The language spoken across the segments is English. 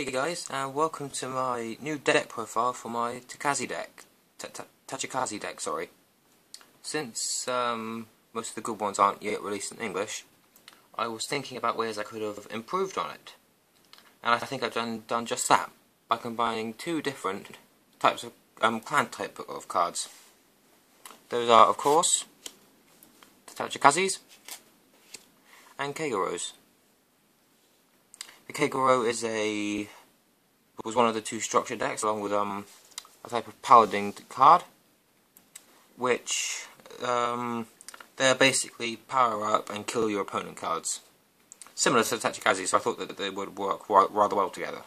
Hey guys, and welcome to my new deck profile for my Tachikaze deck, sorry. Since most of the good ones aren't yet released in English, I was thinking about ways I could have improved on it. And I think I've done just that, by combining two different types of clan type of cards. Those are, of course, the Tachikazes and Kageros. The Kagero was one of the two structured decks, along with a type of paladin card, which they're basically power up and kill your opponent cards, similar to the Tachikazes. So I thought that they would work rather well together.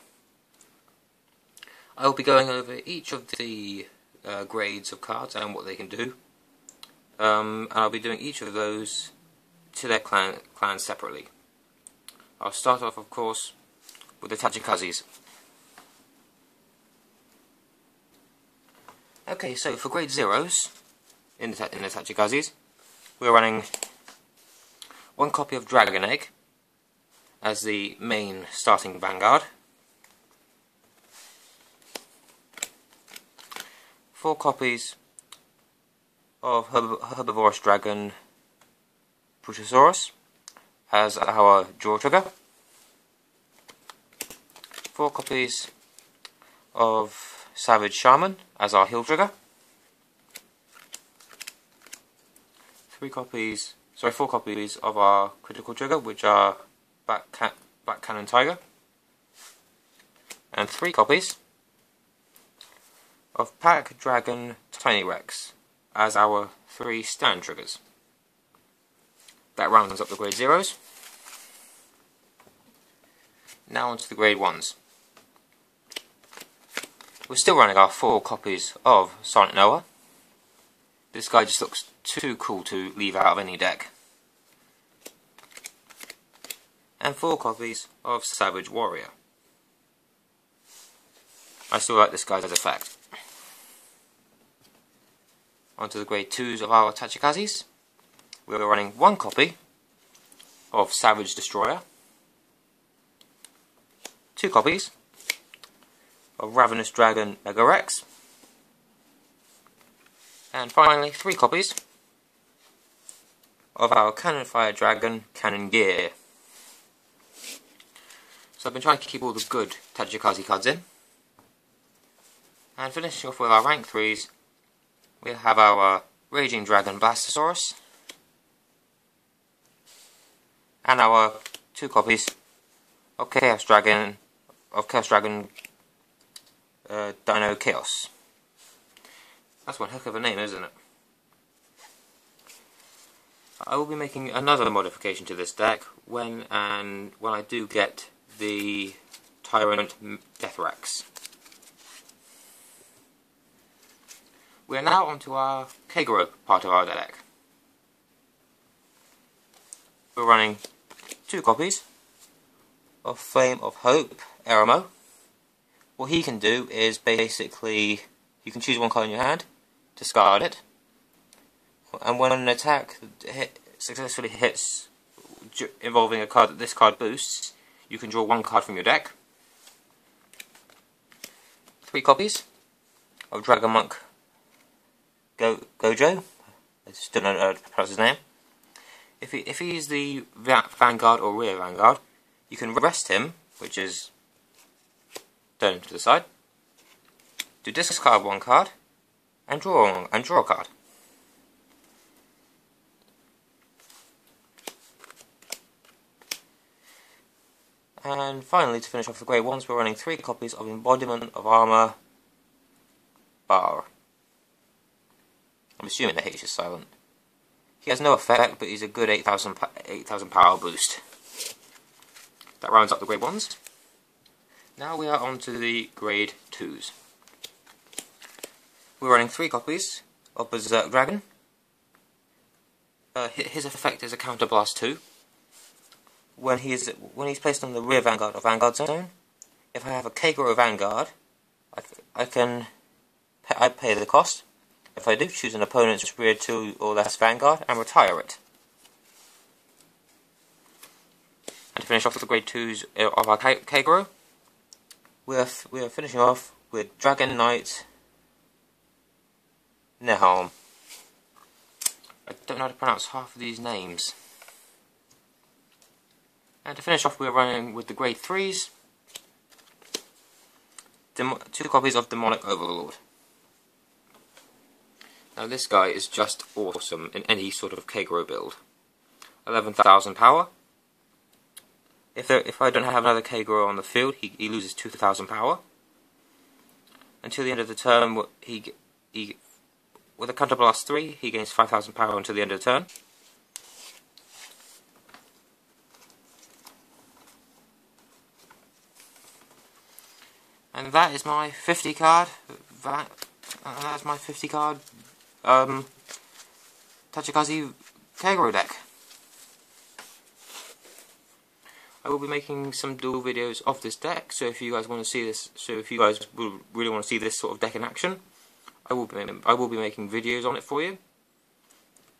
I will be going over each of the grades of cards and what they can do, and I'll be doing each of those to their clans separately. I'll start off, of course, with the Tachikazes. Okay, so for grade zeros in the Tachikazes, we're running one copy of Dragon Egg as the main starting Vanguard, 4 copies of Herbivorous Dragon Brutasaurus as our draw trigger, 4 copies of Savage Shaman as our heal trigger, 4 copies of our critical trigger, which are Black Cannon Tiger, and 3 copies of Pack Dragon Tiny Rex as our 3 stand triggers. That rounds up the grade zeros. Now onto the grade 1s. We're still running our 4 copies of Sonic Noah. This guy just looks too cool to leave out of any deck. And 4 copies of Savage Warrior. I still like this guy's effect. Onto the grade 2s of our Tachikazes. We're running 1 copy of Savage Destroyer, 2 copies of Ravenous Dragon Mega Rex, and finally 3 copies of our Cannon Fire Dragon Cannon Gear. So I've been trying to keep all the good Tachikaze cards in. And finishing off with our rank 3s, we have our Raging Dragon Blastosaurus, and our 2 copies of Chaos Dragon Dino Chaos. That's one heck of a name, isn't it? I will be making another modification to this deck when I do get the Tyrant Deathrax. We are now onto our Kagero part of our deck. We're running 2 copies of Flame of Hope Eremo. What he can do is basically, you can choose one card in your hand, discard it, and when an attack successfully hits involving a card that this card boosts, you can draw 1 card from your deck. 3 copies of Dragon Monk Gojo. I still don't know how to pronounce his name. If he's the Vanguard or Rear Vanguard, you can rest him, which is turn to the side, to discard 1 card and draw a card. And finally, to finish off the grade 1s, we're running 3 copies of Embodiment of Armor Bar. I'm assuming the H is silent. He has no effect, but he's a good 8,000 power boost. That rounds up the grade 1s. Now we are on to the grade 2s. We're running 3 copies of Berserk Dragon. His effect is a Counterblast 2. When he's placed on the rear Vanguard or Vanguard zone, if I have a Kagero Vanguard, I pay the cost. If I do, choose an opponent's rear 2 or less Vanguard and retire it. And to finish off with the grade 2s of our Kagero, we are finishing off with Dragon Knight Nehalm. I don't know how to pronounce half of these names. And to finish off, we're running with the grade 3s, 2 copies of Demonic Overlord. Now this guy is just awesome in any sort of Kagero build. 11,000 power. If I don't have another Kagero on the field, he loses 2,000 power. Until the end of the turn, with a counter blast 3, he gains 5,000 power until the end of the turn. And that is my 50 card. That's my 50 card Tachikaze Kagero deck. I will be making some dual videos of this deck, so if you guys want to see this, really want to see this sort of deck in action, I will be making videos on it for you.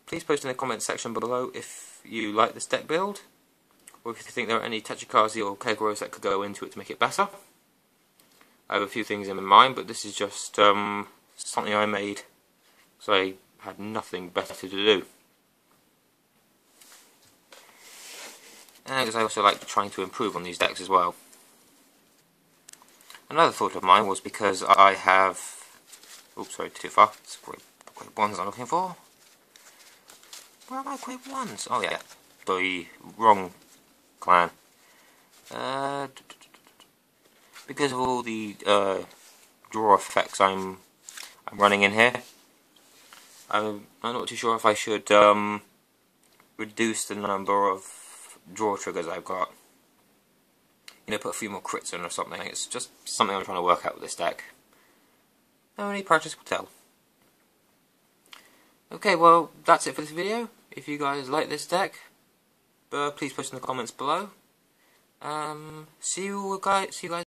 Please post in the comments section below if you like this deck build, or if you think there are any Tachikaze or Kageros that could go into it to make it better. I have a few things in mind, but this is just something I made, so I had nothing better to do. And because I also like trying to improve on these decks as well. Another thought of mine was because I have... Oops, sorry, too far. It's grade 1s I'm looking for. Where are my grade 1s? Oh yeah, the wrong clan. Because of all the draw effects I'm running in here, I'm not too sure if I should reduce the number of draw triggers I've got. You know, put a few more crits in or something. It's just something I'm trying to work out with this deck. Only practice will tell. Okay, well, that's it for this video. If you guys like this deck, please post in the comments below. See you guys